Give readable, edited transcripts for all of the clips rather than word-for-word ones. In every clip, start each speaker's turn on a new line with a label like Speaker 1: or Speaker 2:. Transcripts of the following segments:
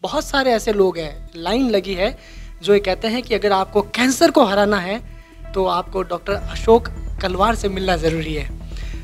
Speaker 1: बहुत सारे ऐसे लोग हैं, लाइन लगी है, जो ये कहते हैं कि अगर आपको कैंसर को हराना है तो आपको डॉक्टर अशोक कलवार से मिलना ज़रूरी है।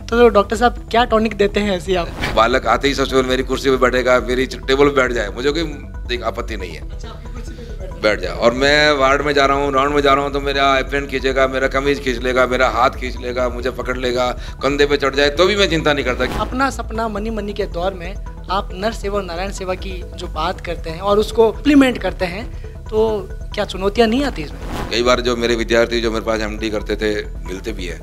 Speaker 1: तो डॉक्टर साहब क्या टॉनिक देते हैं ऐसी आप?
Speaker 2: बालक आते ही सबसे पहले मेरी कुर्सी पे बैठेगा, मेरी टेबल पे बैठ जाए, मुझे कोई आपत्ति नहीं है।
Speaker 1: अच्छा, आपकी कुर्सी पे
Speaker 2: बैठ जाए। और मैं वार्ड में जा रहा हूँ, राउंड में जा रहा हूँ, तो मेरा एप्रन खींचेगा, मेरा कमीज खींच लेगा, मेरा हाथ खींच लेगा, मुझे पकड़ लेगा, कंधे पे चढ़ जाए तो भी मैं चिंता नहीं करता।
Speaker 1: अपना सपना मनी मनी के दौर में आप नर सेवा और नारायण सेवा की जो बात करते हैं और उसको इम्प्लीमेंट करते हैं, तो क्या चुनौतियाँ नहीं आती इसमें?
Speaker 2: कई बार जो मेरे विद्यार्थी जो मेरे पास एमडी करते थे मिलते भी है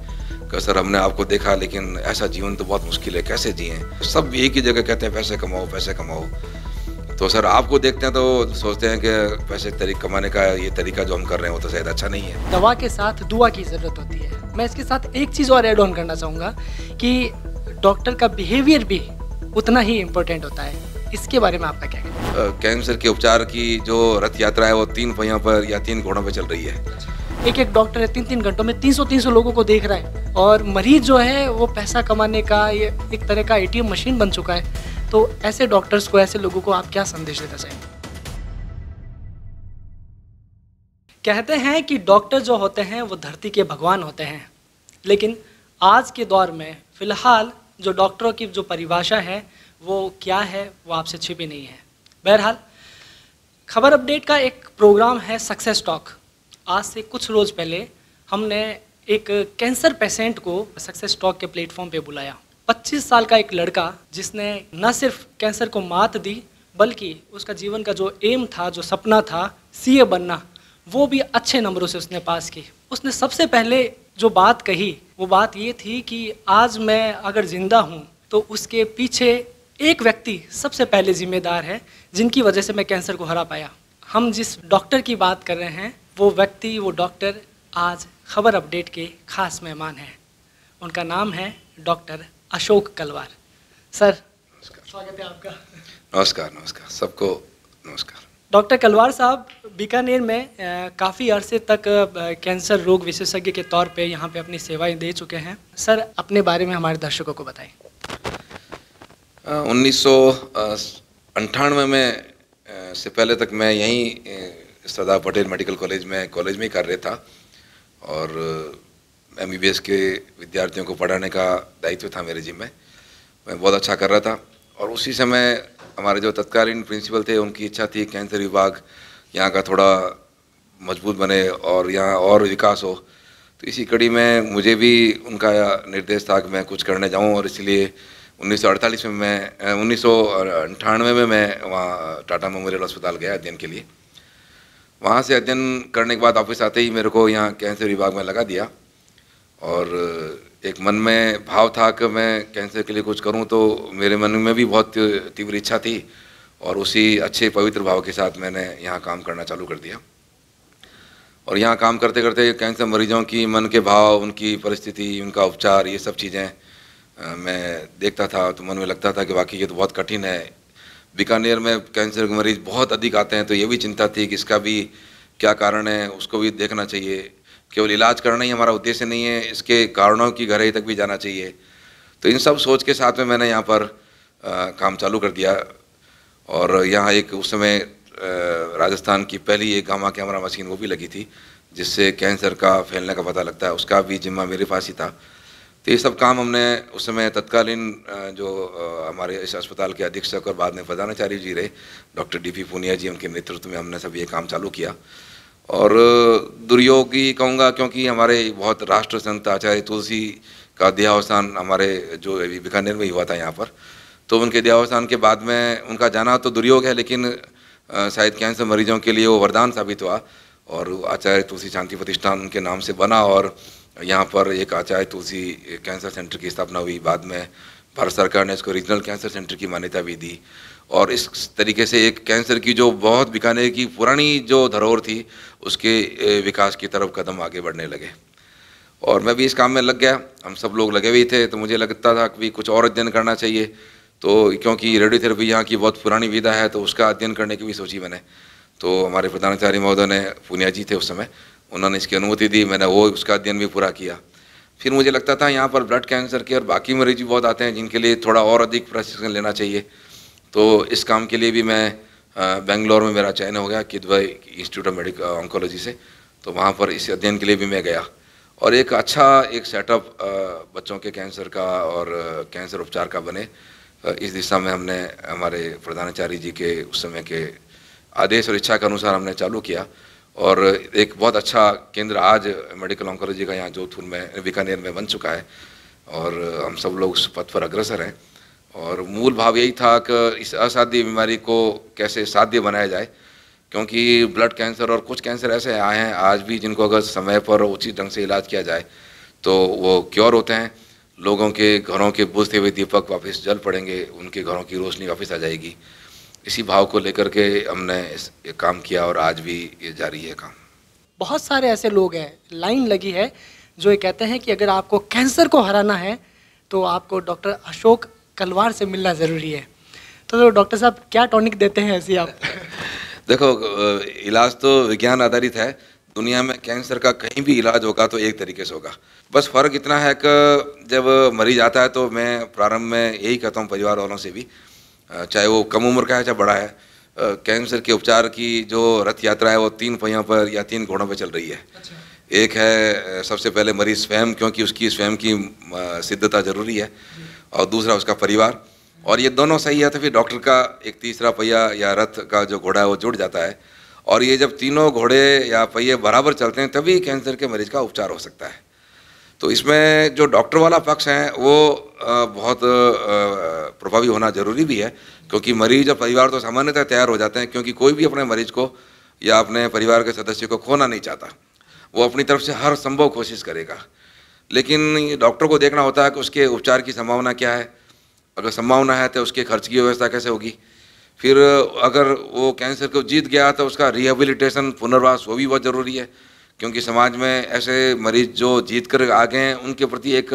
Speaker 2: कि सर हमने आपको देखा लेकिन ऐसा जीवन तो बहुत मुश्किल है, कैसे जिएं? सब एक ही जगह कहते हैं पैसे कमाओ पैसे कमाओ। तो सर आपको देखते हैं तो सोचते हैं कि पैसे कमाने का ये तरीका जो हम कर रहे हैं वो तो शायद अच्छा नहीं है।
Speaker 1: दवा के साथ दुआ की ज़रूरत होती है। मैं इसके साथ एक चीज़ और ऐड ऑन करना चाहूँगा कि डॉक्टर का बिहेवियर भी उतना ही इम्पोर्टेंट होता है। इसके बारे में आपका क्या कहना है?
Speaker 2: कैंसर के उपचार की जो रथ यात्रा है वो 3 पहियों पर या 3 घोड़ों पर चल रही है।
Speaker 1: एक घंटों में 300 300 लोगों को देख रहा है और मरीज जो है वो पैसा कमाने का ये एक तरह का एटीएम मशीन बन चुका है। तो ऐसे डॉक्टर्स को, ऐसे लोगों को आप क्या संदेश देना चाहेंगे? कहते हैं कि डॉक्टर जो होते हैं वो धरती के भगवान होते हैं, लेकिन आज के दौर में फ़िलहाल जो डॉक्टरों की जो परिभाषा है वो क्या है वो आपसे छिपी नहीं है। बहरहाल खबर अपडेट का एक प्रोग्राम है सक्सेस टॉक। आज से कुछ रोज़ पहले हमने एक कैंसर पेशेंट को सक्सेस टॉक के प्लेटफॉर्म पे बुलाया। 25 साल का एक लड़का जिसने न सिर्फ कैंसर को मात दी बल्कि उसका जीवन का जो एम था, जो सपना था सीए बनना, वो भी अच्छे नंबरों से उसने पास की। उसने सबसे पहले जो बात कही वो बात ये थी कि आज मैं अगर ज़िंदा हूँ तो उसके पीछे एक व्यक्ति सबसे पहले जिम्मेदार है जिनकी वजह से मैं कैंसर को हरा पाया। हम जिस डॉक्टर की बात कर रहे हैं वो व्यक्ति, वो डॉक्टर आज खबर अपडेट के खास मेहमान हैं। उनका नाम है डॉक्टर अशोक कलवार। सर स्वागत है आपका।
Speaker 2: नमस्कार। नमस्कार सबको, नमस्कार।
Speaker 1: डॉक्टर कलवार साहब बीकानेर में काफ़ी अरसे तक कैंसर रोग विशेषज्ञ के तौर पे यहाँ पे अपनी सेवाएं दे चुके हैं। सर अपने बारे में हमारे दर्शकों को बताएं।
Speaker 2: 1998 में से पहले तक मैं यहीं सरदार पटेल मेडिकल कॉलेज में ही कर रहा था और एमबीबीएस के विद्यार्थियों को पढ़ाने का दायित्व था मेरे जिम्मे। मैं बहुत अच्छा कर रहा था और उसी समय हमारे जो तत्कालीन प्रिंसिपल थे उनकी इच्छा थी कैंसर विभाग यहाँ का थोड़ा मजबूत बने और यहाँ और विकास हो। तो इसी कड़ी में मुझे भी उनका निर्देश था कि मैं कुछ करने जाऊँ और इसलिए 1998 में मैं वहाँ टाटा मेमोरियल अस्पताल गया अध्ययन के लिए। वहाँ से अध्ययन करने के बाद वापस आते ही मेरे को यहाँ कैंसर विभाग में लगा दिया और एक मन में भाव था कि मैं कैंसर के लिए कुछ करूं। तो मेरे मन में भी बहुत तीव्र इच्छा थी और उसी अच्छे पवित्र भाव के साथ मैंने यहाँ काम करना चालू कर दिया। और यहाँ काम करते करते कैंसर मरीजों की मन के भाव, उनकी परिस्थिति, उनका उपचार, ये सब चीज़ें मैं देखता था तो मन में लगता था कि वाकई ये तो बहुत कठिन है। बीकानेर में कैंसर के मरीज बहुत अधिक आते हैं तो ये भी चिंता थी कि इसका भी क्या कारण है, उसको भी देखना चाहिए। केवल इलाज करना ही हमारा उद्देश्य नहीं है, इसके कारणों की गहराई तक भी जाना चाहिए। तो इन सब सोच के साथ में मैंने यहाँ पर काम चालू कर दिया और यहाँ एक उस समय राजस्थान की पहली एक गामा कैमरा मशीन वो भी लगी थी जिससे कैंसर का फैलने का पता लगता है, उसका भी जिम्मा मेरे पास ही था। तो ये सब काम हमने उस समय तत्कालीन जो हमारे इस अस्पताल के अधीक्षक और बाद में प्रधानाचार्य जी रहे डॉक्टर डीपी पूनिया जी, उनके नेतृत्व में हमने सब ये काम चालू किया। और दुर्योग ही कहूँगा क्योंकि हमारे बहुत राष्ट्र संत आचार्य तुलसी का देहावसान हमारे जो बीकानेर में ही हुआ था यहाँ पर, तो उनके देहावसान के बाद में उनका जाना तो दुर्योग है लेकिन शायद कैंसर मरीजों के लिए वो वरदान साबित हुआ और आचार्य तुलसी शांति प्रतिष्ठान उनके नाम से बना और यहाँ पर एक आचार्य तुलसी कैंसर सेंटर की स्थापना हुई। बाद में भारत सरकार ने इसको रीजनल कैंसर सेंटर की मान्यता भी दी और इस तरीके से एक कैंसर की जो बहुत बीकानेर की पुरानी जो धरोहर थी उसके विकास की तरफ कदम आगे बढ़ने लगे। और मैं भी इस काम में लग गया, हम सब लोग लगे हुए थे। तो मुझे लगता था कि कुछ और अध्ययन करना चाहिए, तो क्योंकि रेडियोथेरेपी यहाँ की बहुत पुरानी विधा है तो उसका अध्ययन करने की भी सोची मैंने। तो हमारे प्रधानाचार्य महोदय ने, पूनिया जी थे उस समय, उन्होंने इसकी अनुमति दी, मैंने वो उसका अध्ययन भी पूरा किया। फिर मुझे लगता था यहाँ पर ब्लड कैंसर के और बाकी मरीज भी बहुत आते हैं जिनके लिए थोड़ा और अधिक प्रशिक्षण लेना चाहिए। तो इस काम के लिए भी मैं बेंगलोर में मेरा चयन हो गया Kidwai institute of medical oncology से, तो वहाँ पर इस अध्ययन के लिए भी मैं गया और एक अच्छा एक सेटअप बच्चों के कैंसर का और कैंसर उपचार का बने, इस दिशा में हमने हमारे प्रधानाचार्य जी के उस समय के आदेश और इच्छा के अनुसार हमने चालू किया और एक बहुत अच्छा केंद्र आज मेडिकल ऑन्कोलॉजी का यहाँ जोधपुर में बीकानेर में बन चुका है और हम सब लोग उस पथ पर अग्रसर हैं। और मूल भाव यही था कि इस असाध्य बीमारी को कैसे साध्य बनाया जाए, क्योंकि ब्लड कैंसर और कुछ कैंसर ऐसे आए हैं आज भी जिनको अगर समय पर उचित ढंग से इलाज किया जाए तो वो क्योर होते हैं। लोगों के घरों के बुझते हुए दीपक वापस जल पड़ेंगे, उनके घरों की रोशनी वापस आ जाएगी। इसी भाव को लेकर के हमने ये काम किया और आज भी ये जारी है काम।
Speaker 1: बहुत सारे ऐसे लोग हैं, लाइन लगी है, जो ये कहते हैं कि अगर आपको कैंसर को हराना है तो आपको डॉक्टर अशोक कलवार से मिलना ज़रूरी है। तो डॉक्टर साहब क्या टॉनिक देते हैं ऐसी आप?
Speaker 2: देखो, इलाज तो विज्ञान आधारित है। दुनिया में कैंसर का कहीं भी इलाज होगा तो एक तरीके से होगा, बस फ़र्क इतना है कि जब मरीज आता है तो मैं प्रारंभ में यही कहता हूँ परिवार वालों से भी, चाहे वो कम उम्र का है चाहे बड़ा है, कैंसर के उपचार की जो रथ यात्रा है वो 3 पहियों पर या 3 घोड़ों पर चल रही है। अच्छा। एक है सबसे पहले मरीज स्वयं, क्योंकि उसकी स्वयं की सिद्धता जरूरी है, और दूसरा उसका परिवार, और ये दोनों सही है तो फिर डॉक्टर का एक तीसरा पहिया या रथ का जो घोड़ा है वो जुड़ जाता है। और ये जब तीनों घोड़े या पहिए बराबर चलते हैं तभी कैंसर के मरीज का उपचार हो सकता है। तो इसमें जो डॉक्टर वाला पक्ष है वो बहुत प्रभावी होना जरूरी भी है, क्योंकि मरीज और परिवार तो सामान्यतः तैयार हो जाते हैं, क्योंकि कोई भी अपने मरीज को या अपने परिवार के सदस्य को खोना नहीं चाहता, वो अपनी तरफ से हर संभव कोशिश करेगा। लेकिन डॉक्टर को देखना होता है कि उसके उपचार की संभावना क्या है, अगर संभावना है तो उसके खर्च की व्यवस्था कैसे होगी, फिर अगर वो कैंसर को जीत गया तो उसका रिहेबिलिटेशन पुनर्वास वो भी बहुत ज़रूरी है, क्योंकि समाज में ऐसे मरीज जो जीत कर आ गए हैं उनके प्रति एक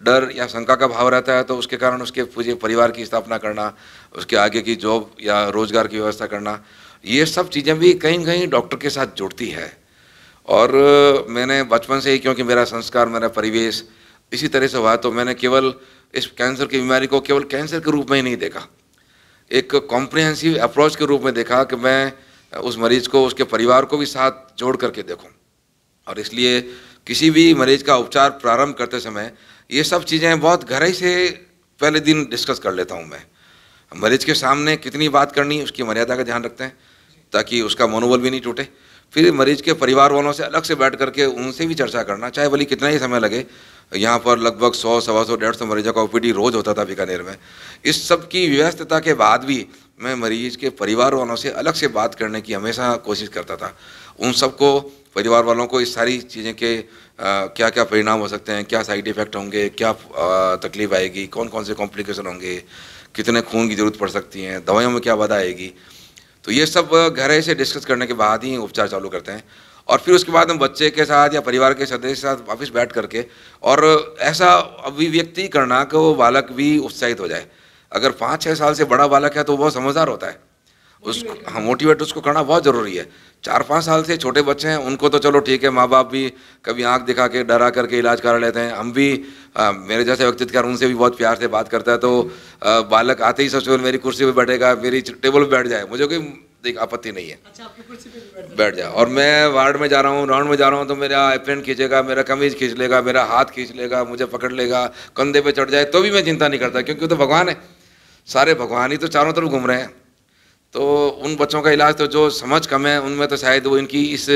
Speaker 2: डर या शंका का भाव रहता है, तो उसके कारण उसके पूरे परिवार की स्थापना करना, उसके आगे की जॉब या रोज़गार की व्यवस्था करना, ये सब चीज़ें भी कहीं न कहीं डॉक्टर के साथ जुड़ती है। और मैंने बचपन से ही, क्योंकि मेरा संस्कार, मेरा परिवेश इसी तरह से हुआ, तो मैंने केवल इस कैंसर की बीमारी को केवल कैंसर के रूप में ही नहीं देखा, एक कॉम्प्रिहेंसिव अप्रोच के रूप में देखा कि मैं उस मरीज को, उसके परिवार को भी साथ जोड़ करके देखूं। और इसलिए किसी भी मरीज का उपचार प्रारंभ करते समय ये सब चीज़ें बहुत गहराई से पहले दिन डिस्कस कर लेता हूं मैं। मरीज के सामने कितनी बात करनी है उसकी मर्यादा का ध्यान रखते हैं ताकि उसका मनोबल भी नहीं टूटे। फिर मरीज के परिवार वालों से अलग से बैठ करके उनसे भी चर्चा करना, चाहे भले कितना ही समय लगे। यहाँ पर लगभग 100, 125, 150 मरीजों का ओपीडी रोज़ होता था बीकानेर में। इस सब की व्यस्तता के बाद भी मैं मरीज के परिवार वालों से अलग से बात करने की हमेशा कोशिश करता था। उन सबको, परिवार वालों को इस सारी चीज़ें के क्या क्या परिणाम हो सकते हैं, क्या साइड इफ़ेक्ट होंगे, क्या तकलीफ आएगी, कौन कौन से कॉम्प्लिकेशन होंगे, कितने खून की ज़रूरत पड़ सकती है, दवाइयों में क्या बाधा आएगी, तो ये सब गहराई से डिस्कस करने के बाद ही उपचार चालू करते हैं। और फिर उसके बाद हम बच्चे के साथ या परिवार के सदस्य के साथ वापस बैठ करके और ऐसा अभिव्यक्ति करना कि वो बालक भी उत्साहित हो जाए। अगर 5-6 साल से बड़ा बालक है तो बहुत समझदार होता है, उसको हाँ मोटिवेट उसको करना बहुत ज़रूरी है। 4-5 साल से छोटे बच्चे हैं उनको तो चलो ठीक है, माँ बाप भी कभी आंख दिखा के डरा करके इलाज करा लेते हैं, हम भी मेरे जैसे व्यक्तित्व उनसे भी बहुत प्यार से बात करता है, तो बालक आते ही सबसे पहले मेरी कुर्सी पे बैठेगा, मेरी टेबल पे बैठ जाए, मुझे कोई देख आपत्ति नहीं है। अच्छा, आपकी कुर्सी पे बैठ जाए। और मैं वार्ड में जा रहा हूँ, राउंड में जा रहा हूँ, तो मेरा एप्रन खींचेगा, मेरा कमीज खींच लेगा, मेरा हाथ खींच लेगा, मुझे पकड़ लेगा, कंधे पे चढ़ जाए, तो भी मैं चिंता नहीं करता, क्योंकि वो तो भगवान है, सारे भगवान ही तो चारों तरफ घूम रहे हैं। तो उन बच्चों का इलाज तो जो समझ कम है उनमें तो शायद वो इनकी इस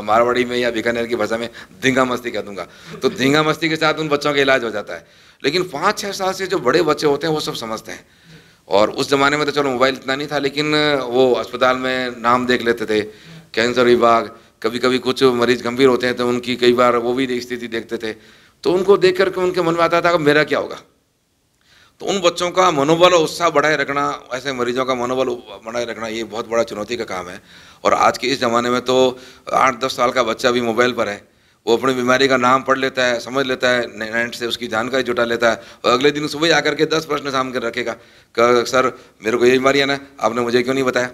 Speaker 2: मारवाड़ी में या बीकानेर की भाषा में धींगा मस्ती कह दूंगा, तो धींगा मस्ती के साथ उन बच्चों का इलाज हो जाता है। लेकिन 5-6 साल से जो बड़े बच्चे होते हैं वो सब समझते हैं। और उस ज़माने में तो चलो मोबाइल इतना नहीं था, लेकिन वो अस्पताल में नाम देख लेते थे, कैंसर विभाग, कभी कभी कुछ मरीज गंभीर होते हैं तो उनकी कई बार वो भी स्थिति देखते थे, तो उनको देख करके उनके मन में आता था कि मेरा क्या होगा। तो उन बच्चों का मनोबल और उत्साह बढ़ाए रखना, ऐसे मरीजों का मनोबल बढ़ाए रखना, ये बहुत बड़ा चुनौती का काम है। और आज के इस ज़माने में तो 8-10 साल का बच्चा भी मोबाइल पर है, वो अपनी बीमारी का नाम पढ़ लेता है, समझ लेता है, नेट से उसकी जानकारी जुटा लेता है, और अगले दिन सुबह आकर के 10 प्रश्न सामने रखेगा कि सर मेरे को ये बीमारी है ना, आपने मुझे क्यों नहीं बताया,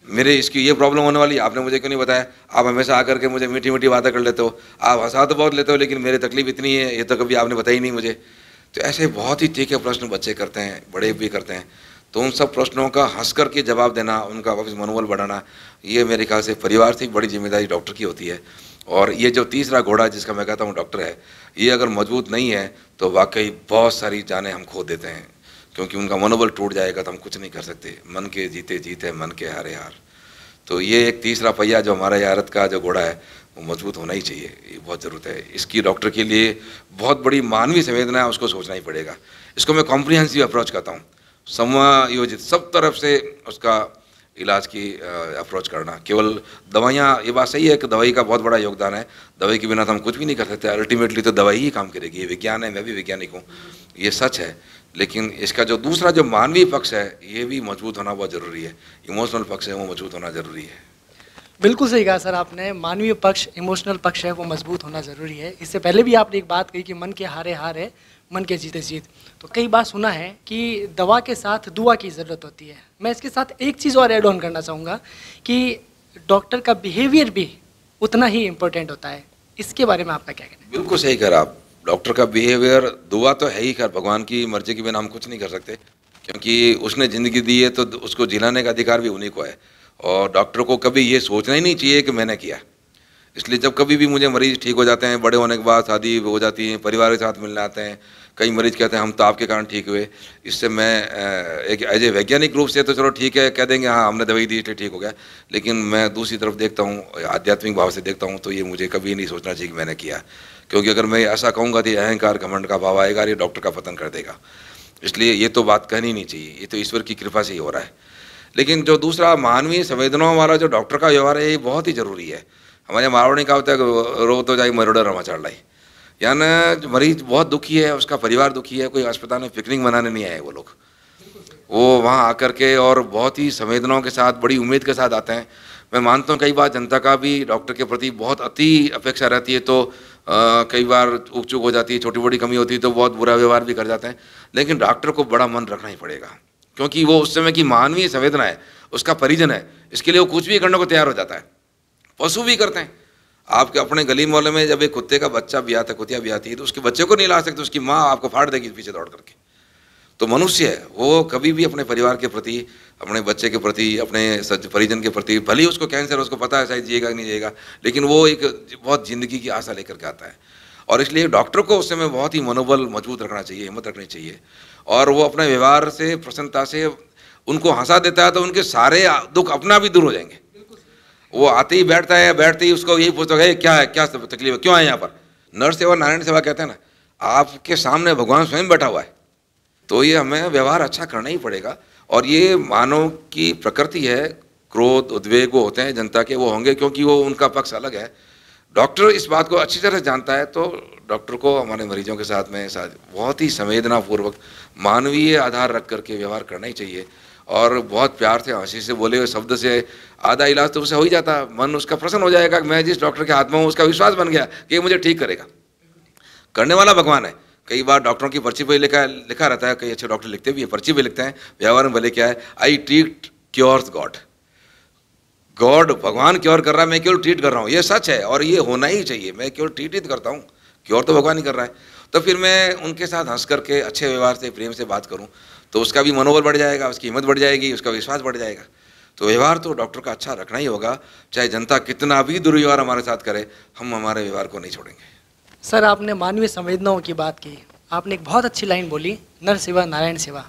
Speaker 2: मेरे इसकी ये प्रॉब्लम होने वाली, आपने मुझे क्यों नहीं बताया, आप हमेशा आकर के मुझे मीठी मीठी बातें कर लेते हो, आप हंसा तो बहुत लेते हो, लेकिन मेरी तकलीफ इतनी है ये तो कभी आपने बताई नहीं मुझे। तो ऐसे बहुत ही तीखे प्रश्न बच्चे करते हैं, बड़े भी करते हैं। तो उन सब प्रश्नों का हंस कर के जवाब देना, उनका वापस मनोबल बढ़ाना, ये मेरे ख्याल से परिवार से बड़ी जिम्मेदारी डॉक्टर की होती है। और ये जो तीसरा घोड़ा जिसका मैं कहता हूँ डॉक्टर है, ये अगर मजबूत नहीं है तो वाकई बहुत सारी जानें हम खो देते हैं, क्योंकि उनका मनोबल टूट जाएगा तो हम कुछ नहीं कर सकते। मन के जीते जीत है, मन के हारे हार। तो ये एक तीसरा पहिया जो हमारा यारत का जो घोड़ा है वो मजबूत होना ही चाहिए, ये बहुत ज़रूरत है। इसकी डॉक्टर के लिए बहुत बड़ी मानवीय संवेदना है, उसको सोचना ही पड़ेगा। इसको मैं कॉम्प्रिहेंसिव अप्रोच कहता हूँ, समायोजित सब तरफ से उसका इलाज की अप्रोच करना। केवल दवाइयाँ, ये बात सही है कि दवाई का बहुत बड़ा योगदान है, दवाई के बिना तो हम कुछ भी नहीं कर सकते। अल्टीमेटली तो दवाई ही काम करेगी, ये विज्ञान है, मैं भी वैज्ञानिक हूँ, ये सच है। लेकिन इसका जो दूसरा जो मानवीय पक्ष है ये भी मजबूत होना बहुत ज़रूरी है, इमोशनल पक्ष है वो मजबूत होना ज़रूरी है।
Speaker 1: बिल्कुल सही कहा सर आपने, मानवीय पक्ष, इमोशनल पक्ष है वो मजबूत होना ज़रूरी है। इससे पहले भी आपने एक बात कही कि मन के हारे हार है, मन के जीते जीत। तो कई बार सुना है कि दवा के साथ दुआ की ज़रूरत होती है। मैं इसके साथ एक चीज़ और ऐड ऑन करना चाहूँगा कि डॉक्टर का बिहेवियर भी उतना ही इम्पोर्टेंट होता है। इसके बारे में आपका क्या कहना है?
Speaker 2: बिल्कुल सही कहा आप। डॉक्टर का बिहेवियर, दुआ तो है ही, खैर भगवान की मर्जी के बिना हम कुछ नहीं कर सकते, क्योंकि उसने ज़िंदगी दी है तो उसको जिलाने का अधिकार भी उन्हीं को है। और डॉक्टर को कभी ये सोचना ही नहीं चाहिए कि मैंने किया। इसलिए जब कभी भी मुझे मरीज़ ठीक हो जाते हैं, बड़े होने के बाद शादी हो जाती है, परिवार के साथ मिलने आते हैं, कई मरीज़ कहते हैं हम तो आपके कारण ठीक हुए। इससे मैं एक एज ए वैज्ञानिक रूप से तो चलो ठीक है, कह देंगे हाँ हमने दवाई दी इसलिए ठीक हो गया, लेकिन मैं दूसरी तरफ देखता हूँ, आध्यात्मिक भाव से देखता हूँ, तो ये मुझे कभी नहीं सोचना चाहिए कि मैंने किया। क्योंकि अगर मैं ऐसा कहूँगा तो अहंकार घमंड का भाव आएगा, ये डॉक्टर का पतन कर देगा। इसलिए ये तो बात कहनी नहीं चाहिए, ये तो ईश्वर की कृपा से ही हो रहा है। लेकिन जो दूसरा मानवीय संवेदनाओं वाला जो डॉक्टर का व्यवहार है ये बहुत ही ज़रूरी है। हमारे मारवाड़ी का होता है कि रो तो जाए मरोड़ा रमा चढ़ लाई, यानी जो मरीज बहुत दुखी है, उसका परिवार दुखी है, कोई अस्पताल में पिकनिक मनाने नहीं आए वो लोग, वो वहाँ आकर के और बहुत ही संवेदनाओं के साथ, बड़ी उम्मीद के साथ आते हैं। मैं मानता हूँ कई बार जनता का भी डॉक्टर के प्रति बहुत अति अपेक्षा रहती है, तो कई बार ऊक चूक हो जाती है, छोटी बड़ी कमी होती है तो बहुत बुरा व्यवहार भी कर जाते हैं। लेकिन डॉक्टर को बड़ा मन रखना ही पड़ेगा, क्योंकि वो उस समय की मानवीय संवेदना है, उसका परिजन है, इसके लिए वो कुछ भी करने को तैयार हो जाता है। पशु भी करते हैं। आपके अपने गली मोहल्ले में जब एक कुत्ते का बच्चा भी आता है, कुतिया भी आती है, तो उसके बच्चे को नहीं ला सकते, उसकी माँ आपको फाड़ देगी पीछे दौड़ करके। तो मनुष्य है वो कभी भी अपने परिवार के प्रति, अपने बच्चे के प्रति, अपने परिजन के प्रति, भले ही उसको कैंसर, उसको पता है शायद जिएगा नहीं जिएगा, लेकिन वो एक बहुत ज़िंदगी की आशा लेकर के आता है। और इसलिए डॉक्टर को उस समय बहुत ही मनोबल मजबूत रखना चाहिए, हिम्मत रखनी चाहिए, और वो अपने व्यवहार से, प्रसन्नता से उनको हंसा देता है तो उनके सारे दुख अपना भी दूर हो जाएंगे। वो आते ही बैठता है, बैठते ही उसको यही पूछता है क्या है, क्या तकलीफ है, क्यों आए यहाँ पर। नर सेवा नारायण सेवा कहते हैं ना, आपके सामने भगवान स्वयं बैठा हुआ है, तो ये हमें व्यवहार अच्छा करना ही पड़ेगा। और ये मानव की प्रकृति है, क्रोध उद्वेग वो होते हैं जनता के, वो होंगे क्योंकि वो उनका पक्ष अलग है। डॉक्टर इस बात को अच्छी तरह जानता है, तो डॉक्टर को हमारे मरीजों के साथ में बहुत ही संवेदनापूर्वक मानवीय आधार रख करके व्यवहार करना ही चाहिए। और बहुत प्यार से, हंसी से, बोले हुए शब्द से आधा इलाज तो उससे हो ही जाता, मन उसका प्रसन्न हो जाएगा कि मैं जिस डॉक्टर के हाथ में हूँ उसका विश्वास बन गया कि ये मुझे ठीक करेगा। करने वाला भगवान है। कई बार डॉक्टरों की पर्ची पर लिखा रहता है, कई अच्छे डॉक्टर लिखते भी है, पर्ची पे लिखते हैं, व्यवहार में भले क्या है, I treat cures god. God, भगवान क्योर कर रहा है, मैं केवल ट्रीट कर रहा हूँ, ये सच है और ये होना ही चाहिए। मैं केवल ट्रीट ही करता हूँ, क्योर तो भगवान ही कर रहा है। तो फिर मैं उनके साथ हंस करके अच्छे व्यवहार से, प्रेम से बात करूँ तो उसका भी मनोबल बढ़ जाएगा, उसकी हिम्मत बढ़ जाएगी, उसका विश्वास बढ़ जाएगा। तो व्यवहार तो डॉक्टर का अच्छा रखना ही होगा, चाहे जनता कितना भी दुर्व्यवहार हमारे साथ करे, हम हमारे व्यवहार को नहीं छोड़ेंगे।
Speaker 1: सर आपने मानवीय संवेदनाओं की बात की, आपने एक बहुत अच्छी लाइन बोली, नर सेवा नारायण सेवा।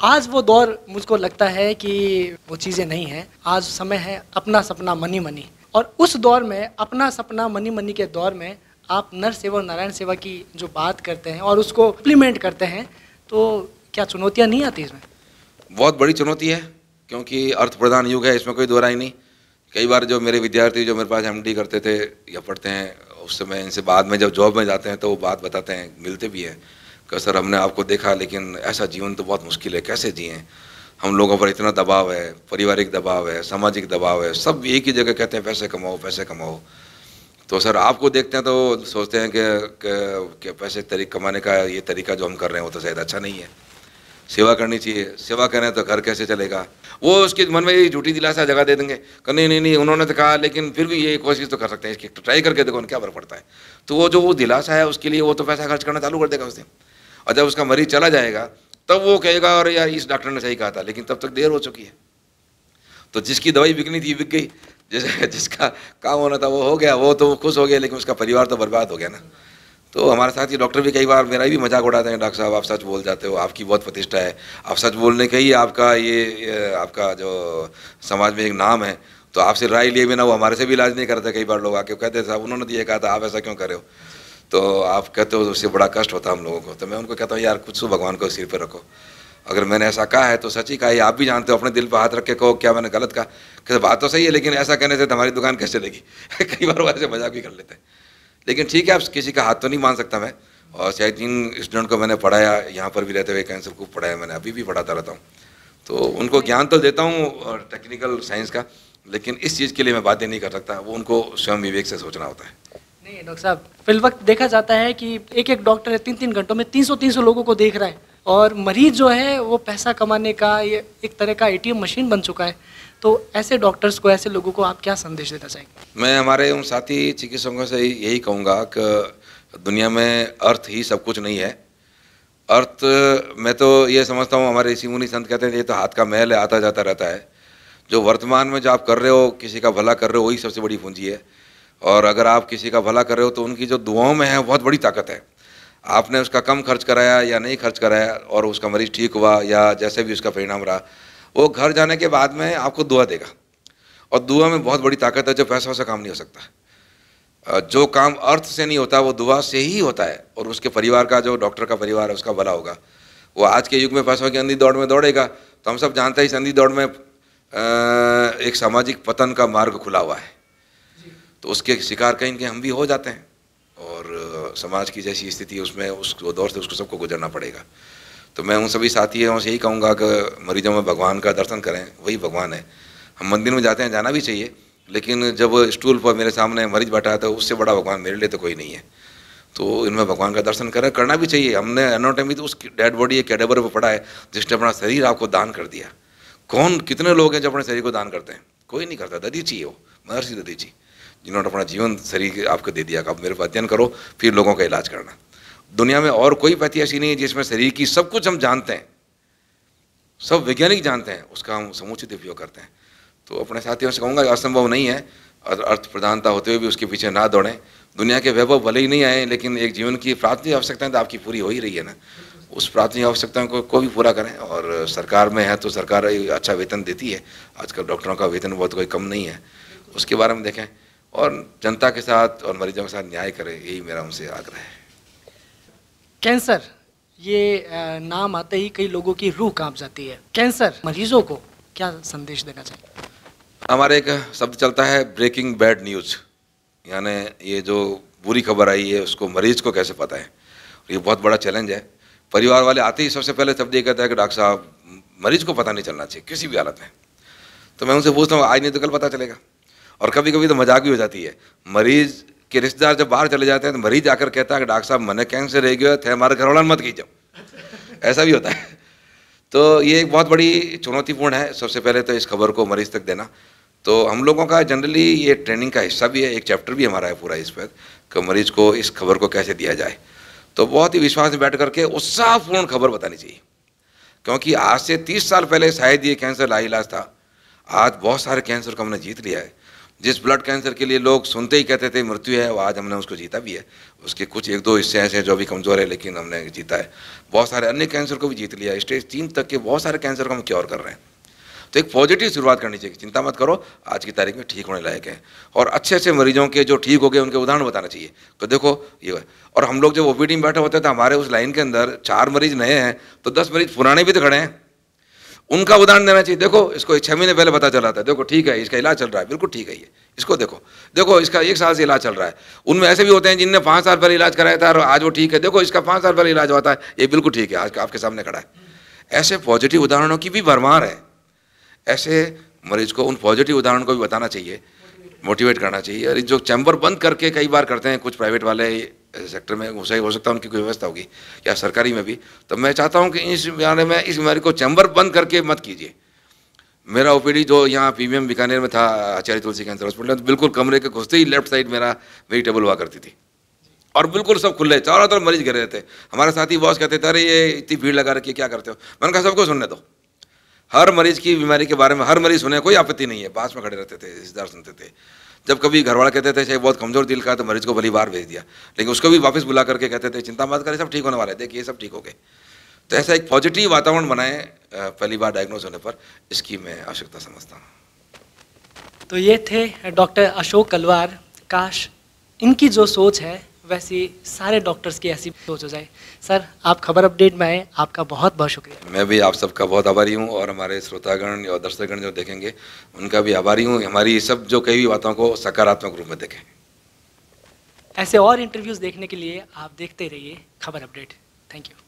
Speaker 1: आज वो दौर मुझको लगता है कि वो चीज़ें नहीं हैं। आज समय है अपना सपना मनी मनी, और उस दौर में, अपना सपना मनी मनी के दौर में आप नर सेवा और नारायण सेवा की जो बात करते हैं और उसको इम्प्लीमेंट करते हैं, तो क्या चुनौतियाँ नहीं आती इसमें?
Speaker 2: बहुत बड़ी चुनौती है, क्योंकि अर्थ प्रधान युग है, इसमें कोई दो राय नहीं। कई बार जो मेरे विद्यार्थी जो मेरे पास MD करते थे या पढ़ते हैं, उस समय इनसे बाद में जब जॉब में जाते हैं तो वो बात बताते हैं, मिलते भी हैं कि सर हमने आपको देखा, लेकिन ऐसा जीवन तो बहुत मुश्किल है, कैसे जिएं, हम लोगों पर इतना दबाव है, पारिवारिक दबाव है, सामाजिक दबाव है, सब एक ही जगह कहते हैं पैसे कमाओ पैसे कमाओ। तो सर आपको देखते हैं तो सोचते हैं कि पैसे कमाने का ये तरीका जो हम कर रहे हैं वो तो शायद अच्छा नहीं है, सेवा करनी चाहिए, सेवा करें तो घर कैसे चलेगा। वो उसके मन में ये झूठी दिलासा जगह दे देंगे कि नहीं उन्होंने तो कहा, लेकिन फिर भी ये कोशिश तो कर सकते हैं, इसकी ट्राई करके देखो क्या फर्क पड़ता है। तो वो जो वो दिलासा है उसके लिए वो तो पैसा खर्च करना चालू कर देगा उस दिन, और जब उसका मरीज चला जाएगा तब वो कहेगा और यार इस डॉक्टर ने सही कहा था, लेकिन तब तक देर हो चुकी है। तो जिसकी दवाई बिकनी थी बिक गई, जिसका काम होना था वो हो गया, वो तो खुश हो गया, लेकिन उसका परिवार तो बर्बाद हो गया ना। तो हमारे साथ ये डॉक्टर भी कई बार मेरा भी मजाक उड़ाते हैं, डॉक्टर साहब आप सच बोल जाते हो, आपकी बहुत प्रतिष्ठा है, आप सच बोलने का ही आपका ये आपका जो समाज में एक नाम है, तो आपसे राय लिए बिना वो हमारे से भी इलाज नहीं करते। कई बार लोग आके कहते साहब उन्होंने तो ये कहा था, आप ऐसा क्यों कर रहे हो, तो आप कहते हो उससे बड़ा कष्ट होता है हम लोगों को। तो मैं उनको कहता हूँ यार कुछ तो भगवान को सिर पर रखो, अगर मैंने ऐसा कहा है तो सच ही कहा है, आप भी जानते हो, अपने दिल पर हाथ रख के कहो क्या मैंने गलत कहा, कहते बात तो सही है लेकिन ऐसा कहने से हमारी दुकान कैसे चलेगी। कई बार वो ऐसे मजाक भी कर लेते हैं, लेकिन ठीक है, आप किसी का हाथ तो नहीं मान सकता मैं। और शायद जिन स्टूडेंट को मैंने पढ़ाया, यहाँ पर भी रहते हुए कैंसर को पढ़ाया मैंने, अभी भी पढ़ाता रहता हूँ, तो उनको ज्ञान तो देता हूँ टेक्निकल साइंस का, लेकिन इस चीज़ के लिए मैं बातें नहीं कर सकता, वो उनको स्वयं विवेक से सोचना होता है।
Speaker 1: नहीं डॉक्टर साहब, फिल वक्त देखा जाता है कि एक एक डॉक्टर है 3-3 घंटों में 300 लोगों को देख रहा है, और मरीज जो है वो पैसा कमाने का ये एक तरह का ATM मशीन बन चुका है। तो ऐसे डॉक्टर्स को, ऐसे लोगों को आप क्या संदेश देना चाहेंगे?
Speaker 2: मैं हमारे उन साथी चिकित्सकों से यही कहूँगा कि दुनिया में अर्थ ही सब कुछ नहीं है। अर्थ मैं तो ये समझता हूँ, हमारे ऋषि मुनि संत कहते हैं ये तो हाथ का महल है, आता जाता रहता है। जो वर्तमान में जो आप कर रहे हो, किसी का भला कर रहे हो, वही सबसे बड़ी पूंजी है। और अगर आप किसी का भला कर रहे हो तो उनकी जो दुआओं में है बहुत बड़ी ताकत है। आपने उसका कम खर्च कराया या नहीं खर्च कराया और उसका मरीज ठीक हुआ या जैसे भी उसका परिणाम रहा, वो घर जाने के बाद में आपको दुआ देगा, और दुआ में बहुत बड़ी ताकत है, जो पैसों से काम नहीं हो सकता। जो काम अर्थ से नहीं होता वो दुआ से ही होता है, और उसके परिवार का, जो डॉक्टर का परिवार है उसका भला होगा। वो आज के युग में पैसों की अंधी दौड़ में दौड़ेगा, तो हम सब जानते हैं इस अंधी दौड़ में एक सामाजिक पतन का मार्ग खुला हुआ है, तो उसके शिकार कहीं न कहीं हम भी हो जाते हैं, और समाज की जैसी स्थिति उसमें उस दौर से उसको सबको गुजरना पड़ेगा। तो मैं उन सभी साथियों से यही कहूँगा कि मरीजों में भगवान का दर्शन करें, वही भगवान है। हम मंदिर में जाते हैं, जाना भी चाहिए, लेकिन जब स्टूल पर मेरे सामने मरीज बैठा है तो उससे बड़ा भगवान मेरे लिए तो कोई नहीं है। तो इनमें भगवान का दर्शन करें, करना भी चाहिए। हमने एनाटॉमी तो उस डेड बॉडी कैडेवर पर पढ़ा है जिसने अपना शरीर आपको दान कर दिया। कौन, कितने लोग हैं जो अपने शरीर को दान करते हैं? कोई नहीं करता। दधीची है वो, महर्षि दधीची, जिन्होंने अपना जीवन शरीर आपको दे दिया। आप मेरे पर अध्ययन करो, फिर लोगों का इलाज करना। दुनिया में और कोई पैथी ऐसी नहीं है जिसमें शरीर की सब कुछ हम जानते हैं, सब वैज्ञानिक जानते हैं, उसका हम समुचित उपयोग करते हैं। तो अपने साथियों से कहूँगा असंभव नहीं है, अर्थ प्रधानता होते हुए भी उसके पीछे ना दौड़ें। दुनिया के वैभव भले ही नहीं आए, लेकिन एक जीवन की प्राथमिक आवश्यकताएं तो आपकी पूरी हो ही रही है ना, उस प्राथमिक आवश्यकताओं को भी पूरा करें। और सरकार में है तो सरकार अच्छा वेतन देती है, आजकल डॉक्टरों का वेतन बहुत कोई कम नहीं है, उसके बारे में देखें, और जनता के साथ और मरीजों के साथ न्याय करें, यही मेरा उनसे आग्रह है।
Speaker 1: कैंसर, ये नाम आते ही कई लोगों की रूह कांप जाती है। कैंसर मरीजों को क्या संदेश देना चाहिए?
Speaker 2: हमारे एक शब्द चलता है ब्रेकिंग बैड न्यूज़, यानी ये जो बुरी खबर आई है उसको मरीज को कैसे पता है। ये बहुत बड़ा चैलेंज है। परिवार वाले आते ही सबसे पहले शब्द ये कहता है कि डॉक्टर साहब मरीज को पता नहीं चलना चाहिए किसी भी हालत में। तो मैं उनसे पूछता हूँ आज नहीं तो कल पता चलेगा। और कभी कभी तो मजाक भी हो जाती है, मरीज के रिश्तेदार जब बाहर चले जाते हैं तो मरीज आकर कहता है कि डॉक्टर साहब मैंने कैंसर रह गया थे, हमारे घर वाला मत कीजिए। ऐसा भी होता है। तो ये एक बहुत बड़ी चुनौतीपूर्ण है, सबसे पहले तो इस खबर को मरीज तक देना। तो हम लोगों का जनरली ये ट्रेनिंग का हिस्सा भी है, एक चैप्टर भी हमारा है पूरा इस पर कि मरीज को इस खबर को कैसे दिया जाए। तो बहुत ही विश्वास में बैठ करके उत्साहपूर्ण खबर बतानी चाहिए, क्योंकि आज से 30 साल पहले शायद ये कैंसर लाइलाज था। आज बहुत सारे कैंसर को हमने जीत लिया है। जिस ब्लड कैंसर के लिए लोग सुनते ही कहते थे मृत्यु है, वो आज हमने उसको जीता भी है। उसके कुछ 1-2 हिस्से ऐसे हैं जो अभी कमज़ोर है, लेकिन हमने जीता है। बहुत सारे अन्य कैंसर को भी जीत लिया है। स्टेज 3 तक के बहुत सारे कैंसर को हम क्योर कर रहे हैं। तो एक पॉजिटिव शुरुआत करनी चाहिए, चिंता मत करो, आज की तारीख में ठीक होने लायक है। और अच्छे अच्छे मरीजों के जो ठीक हो गए उनके उदाहरण बताना चाहिए तो देखो ये। और हम लोग जब ओपीडी में बैठे होते थे, हमारे उस लाइन के अंदर 4 मरीज नए हैं तो 10 मरीज पुराने भी तो खड़े हैं, उनका उदाहरण देना चाहिए। देखो इसको 6 महीने पहले पता चला था, देखो ठीक है इसका इलाज चल रहा है, बिल्कुल ठीक है ये, इसको देखो, देखो इसका 1 साल से इलाज चल रहा है। उनमें ऐसे भी होते हैं जिनने 5 साल पहले इलाज कराया था और आज वो ठीक है, देखो इसका 5 साल पहले इलाज हुआ था, ये बिल्कुल ठीक है, आज आपके सामने खड़ा है। ऐसे पॉजिटिव उदाहरणों की भी भरमार है। ऐसे मरीज को उन पॉजिटिव उदाहरण को भी बताना चाहिए, मोटिवेट करना चाहिए। और जो चैम्बर बंद करके कई बार करते हैं कुछ प्राइवेट वाले सेक्टर में, सही हो सकता है उनकी कोई व्यवस्था होगी या सरकारी में भी, तो मैं चाहता हूं कि इस बारे में इस बीमारी को चैम्बर बंद करके मत कीजिए। मेरा ओपीडी जो यहाँ पीवीएम बीकानेर में था, आचार्य तुलसी कैंसर हॉस्पिटल, तो बिल्कुल कमरे के घुसते ही लेफ्ट साइड मेरी टेबल हुआ करती थी, और बिल्कुल सब खुले, चारों तरफ मरीज गिर रहे थे। हमारे साथी बॉस कहते थे, अरे ये इतनी भीड़ लगा रखी है, क्या करते हो? मैंने कहा सबको सुनने दो, हर मरीज की बीमारी के बारे में हर मरीज सुने, कोई आपत्ति नहीं है। पास में खड़े रहते थे, रिश्तेदार सुनते थे। जब कभी घरवाला कहते थे चाहे बहुत कमजोर दिल का है तो मरीज को भली बार भेज दिया, लेकिन उसको भी वापस बुला करके कहते थे चिंता मत करें, सब ठीक होने वाला है, देखिए सब ठीक हो गए। तो ऐसा एक पॉजिटिव वातावरण बनाए पहली बार डायग्नोज होने पर, इसकी मैं आवश्यकता समझता हूँ।
Speaker 1: तो ये थे डॉक्टर अशोक कलवार। काश इनकी जो सोच है वैसी सारे डॉक्टर्स की ऐसी सोच हो जाए। सर, आप खबर अपडेट में आए, आपका बहुत बहुत शुक्रिया।
Speaker 2: मैं भी आप सबका बहुत आभारी हूँ और हमारे श्रोतागण और दर्शकगण जो देखेंगे उनका भी आभारी हूँ। हमारी सब जो कई बातों को सकारात्मक रूप में देखें।
Speaker 1: ऐसे और इंटरव्यूज़ देखने के लिए आप देखते रहिए खबर अपडेट। Thank you.